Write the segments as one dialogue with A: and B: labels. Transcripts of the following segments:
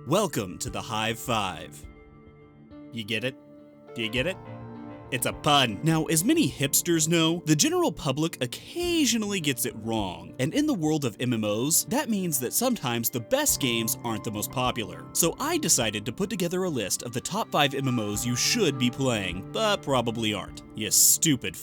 A: Welcome to the Hive Five. You get it? Do you get it? It's a pun. Now, as many hipsters know, the general public occasionally gets it wrong. And in the world of MMOs, that means that sometimes the best games aren't the most popular. So I decided to put together a list of the top 5 MMOs you should be playing, but probably aren't. You stupid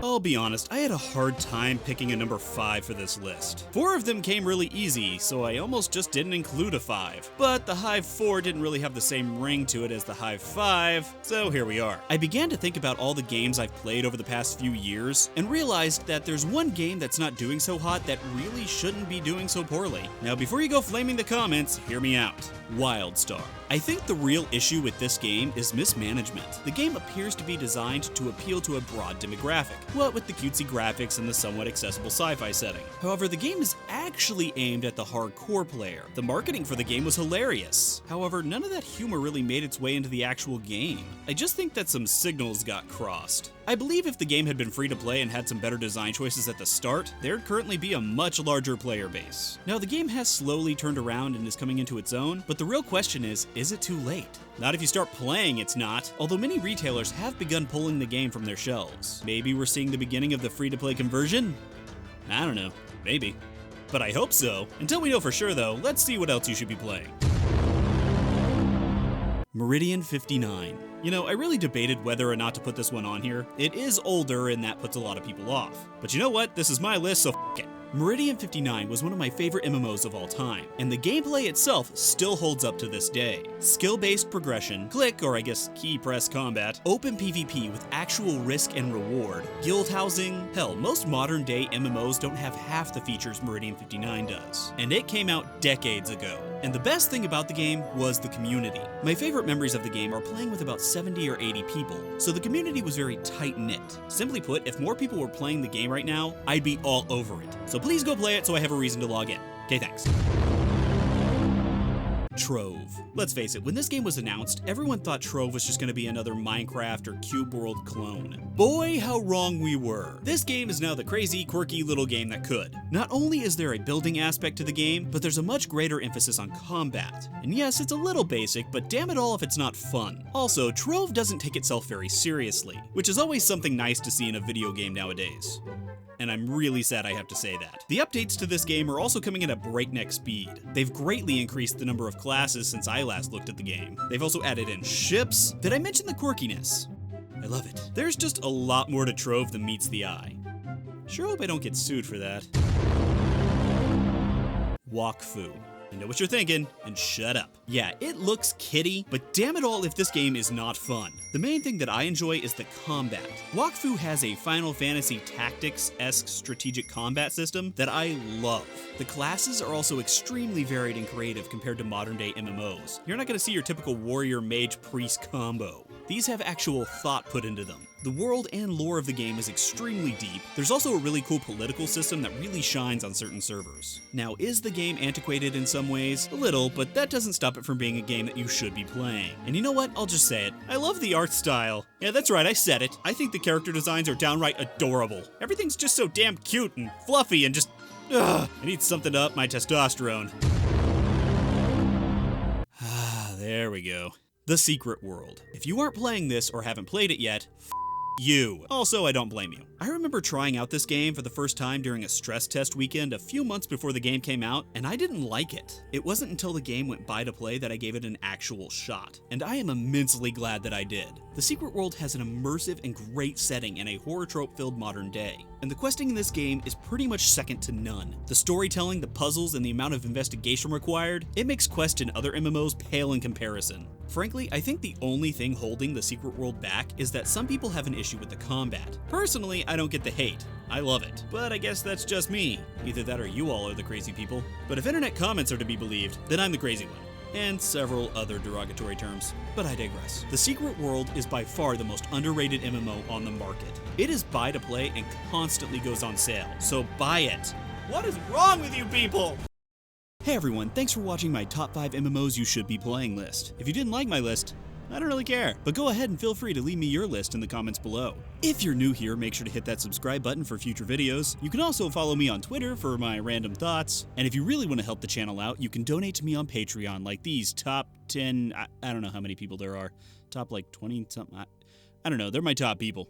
A: I'll be honest, I had a hard time picking a number 5 for this list. 4 of them came really easy, so I almost just didn't include a 5. But the Hive 4 didn't really have the same ring to it as the Hive 5, so here we are. I began to think about all the games I've played over the past few years, and realized that there's one game that's not doing so hot that really shouldn't be doing so poorly. Now before you go flaming the comments, hear me out. Wildstar. I think the real issue with this game is mismanagement. The game appears to be designed to appeal to a broad demographic, what with the cutesy graphics and the somewhat accessible sci-fi setting. However, the game is actually aimed at the hardcore player. The marketing for the game was hilarious. However, none of that humor really made its way into the actual game. I just think that some signals got crossed. I believe if the game had been free to play and had some better design choices at the start, there'd currently be a much larger player base. Now, the game has slowly turned around and is coming into its own, but the real question is it too late? Not if you start playing, it's not. Although many retailers have begun pulling the game from their shelves. Maybe we're seeing the beginning of the free-to-play conversion? I don't know. Maybe. But I hope so. Until we know for sure though, let's see what else you should be playing. Meridian 59. You know, I really debated whether or not to put this one on here. It is older and that puts a lot of people off. But you know what? This is my list, so f*** it. Meridian 59 was one of my favorite MMOs of all time, and the gameplay itself still holds up to this day. Skill-based progression, click or I guess key press combat, open PvP with actual risk and reward, guild housing, hell, most modern day MMOs don't have half the features Meridian 59 does. And it came out decades ago. And the best thing about the game was the community. My favorite memories of the game are playing with about 70 or 80 people, so the community was very tight-knit. Simply put, if more people were playing the game right now, I'd be all over it. So please go play it so I have a reason to log in. Okay, thanks. Trove. Let's face it, when this game was announced, everyone thought Trove was just going to be another Minecraft or Cube World clone. Boy, how wrong we were. This game is now the crazy, quirky little game that could. Not only is there a building aspect to the game, but there's a much greater emphasis on combat. And yes, it's a little basic, but damn it all if it's not fun. Also, Trove doesn't take itself very seriously, which is always something nice to see in a video game nowadays. And I'm really sad I have to say that. The updates to this game are also coming at a breakneck speed. They've greatly increased the number of classes since I last looked at the game. They've also added in ships. Did I mention the quirkiness? I love it. There's just a lot more to Trove than meets the eye. Sure hope I don't get sued for that. Wakfu. I know what you're thinking, and shut up. Yeah, it looks kiddie, but damn it all if this game is not fun. The main thing that I enjoy is the combat. Wakfu has a Final Fantasy Tactics-esque strategic combat system that I love. The classes are also extremely varied and creative compared to modern day MMOs. You're not gonna see your typical warrior mage priest combo. These have actual thought put into them. The world and lore of the game is extremely deep. There's also a really cool political system that really shines on certain servers. Now, is the game antiquated in some ways? A little, but that doesn't stop it from being a game that you should be playing. And you know what? I'll just say it. I love the art style. Yeah, that's right, I said it. I think the character designs are downright adorable. Everything's just so damn cute and fluffy and just... I need something to up my testosterone. There we go. The Secret World. If you aren't playing this or haven't played it yet, you. Also, I don't blame you. I remember trying out this game for the first time during a stress test weekend a few months before the game came out, and I didn't like it. It wasn't until the game went buy to play that I gave it an actual shot, and I am immensely glad that I did. The Secret World has an immersive and great setting in a horror trope-filled modern day, and the questing in this game is pretty much second to none. The storytelling, the puzzles, and the amount of investigation required, it makes quests in other MMOs pale in comparison. Frankly, I think the only thing holding the Secret World back is that some people have an issue with the combat. Personally, I don't get the hate. I love it. But I guess that's just me. Either that or you all are the crazy people. But if internet comments are to be believed, then I'm the crazy one. And several other derogatory terms. But I digress. The Secret World is by far the most underrated MMO on the market. It is buy to play and constantly goes on sale. So buy it. What is wrong with you people? Hey everyone, thanks for watching my top 5 MMOs you should be playing list. If you didn't like my list, I don't really care. But go ahead and feel free to leave me your list in the comments below. If you're new here, make sure to hit that subscribe button for future videos. You can also follow me on Twitter for my random thoughts. And if you really want to help the channel out, you can donate to me on Patreon, like these top 10, I don't know how many people there are. Top like 20 something. I don't know, they're my top people.